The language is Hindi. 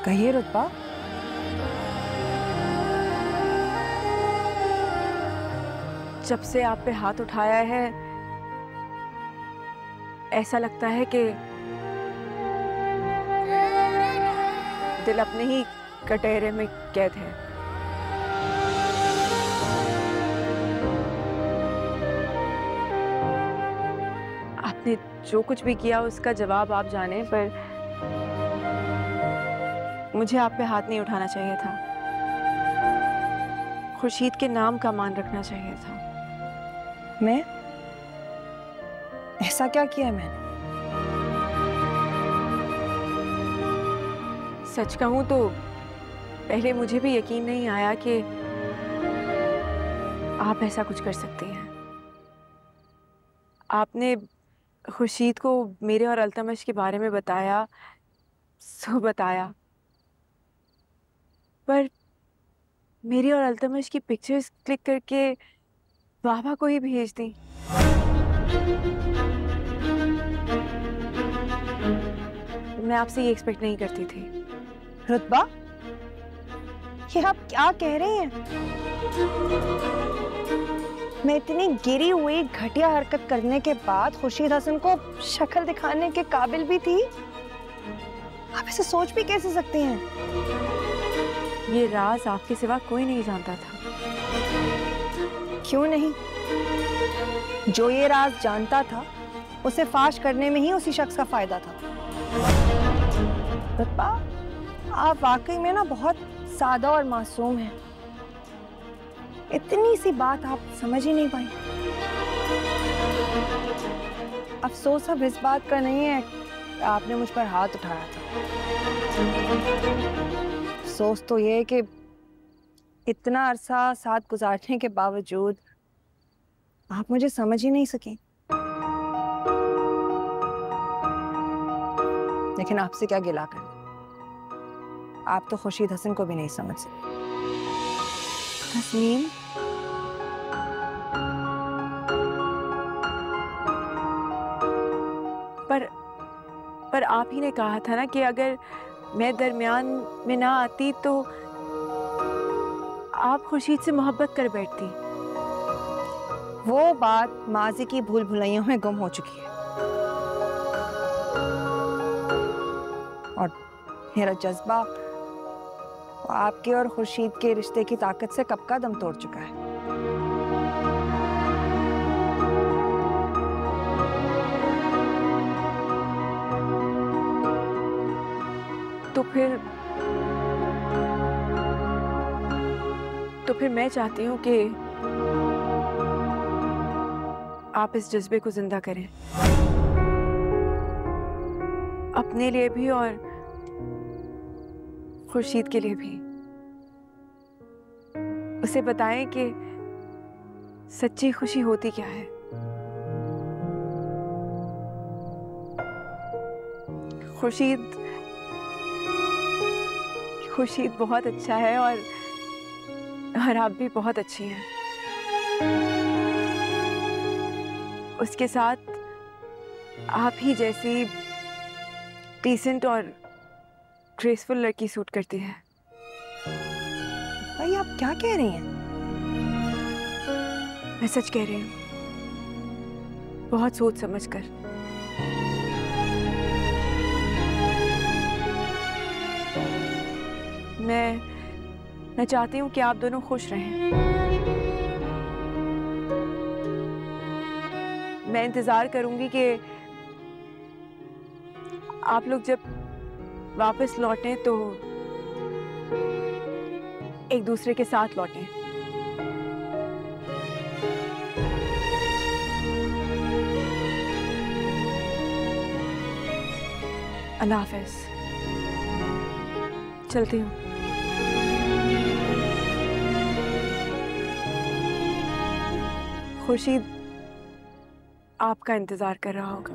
कहिए रुतबा। जब से आप पे हाथ उठाया है ऐसा लगता है कि दिल अपने ही कटहरे में कैद है। आपने जो कुछ भी किया उसका जवाब आप जाने, पर मुझे आप पे हाथ नहीं उठाना चाहिए था। खुर्शीद के नाम का मान रखना चाहिए था। मैं ऐसा क्या किया है मैंने? सच कहूं तो पहले मुझे भी यकीन नहीं आया कि आप ऐसा कुछ कर सकती हैं। आपने खुर्शीद को मेरे और अल्तमश के बारे में बताया, सो बताया, पर मेरी और अल्तमश की पिक्चर्स क्लिक करके बाबा को ही भेज दी। मैं आपसे ये एक्सपेक्ट नहीं करती थी। रुतबा, ये आप क्या कह रही हैं? मैं इतनी गिरी हुई घटिया हरकत करने के बाद खुर्शीद हसन को शक्ल दिखाने के काबिल भी थी? आप ऐसे सोच भी कैसे सकती हैं? ये राज आपके सिवा कोई नहीं जानता था। क्यों नहीं? जो ये राज जानता था उसे फाश करने में ही उसी शख्स का फायदा था। रुतबा, आप वाकई में ना बहुत सादा और मासूम हैं। इतनी सी बात आप समझ ही नहीं पाई। अफसोस अब इस बात का नहीं है कि आपने मुझ पर हाथ उठाया था। अफसोस तो ये है कि इतना अरसा साथ गुजारने के बावजूद आप मुझे समझ ही नहीं सकी। लेकिन आपसे क्या गिला करना, आप तो खुर्शीद हसन को भी नहीं समझ सके। तस्नीम, पर आप ही ने कहा था ना कि अगर मैं दरमियान में ना आती तो आप खुर्शीद से मोहब्बत कर बैठती। वो बात माजी की भूल भुलैयों में गुम हो चुकी है और मेरा जज्बा आपके और खुर्शीद के रिश्ते की ताकत से कब का दम तोड़ चुका है। तो फिर मैं चाहती हूँ कि आप इस जज्बे को जिंदा करें, अपने लिए भी और खुर्शीद के लिए भी। उसे बताएं कि सच्ची खुशी होती क्या है। खुर्शीद बहुत अच्छा है और आप भी बहुत अच्छी हैं। उसके साथ आप ही जैसी डिसेंट और ग्रेसफुल लड़की सूट करती है। भाई, आप क्या कह रही हैं? मैं सच कह रही हूँ, बहुत सोच समझ कर। मैं चाहती हूँ कि आप दोनों खुश रहें। मैं इंतजार करूंगी कि आप लोग जब वापस लौटें तो एक दूसरे के साथ लौटें। अल्लाह हाफ़िज़। चलती हूँ। खुर्शीद आपका इंतजार कर रहा होगा।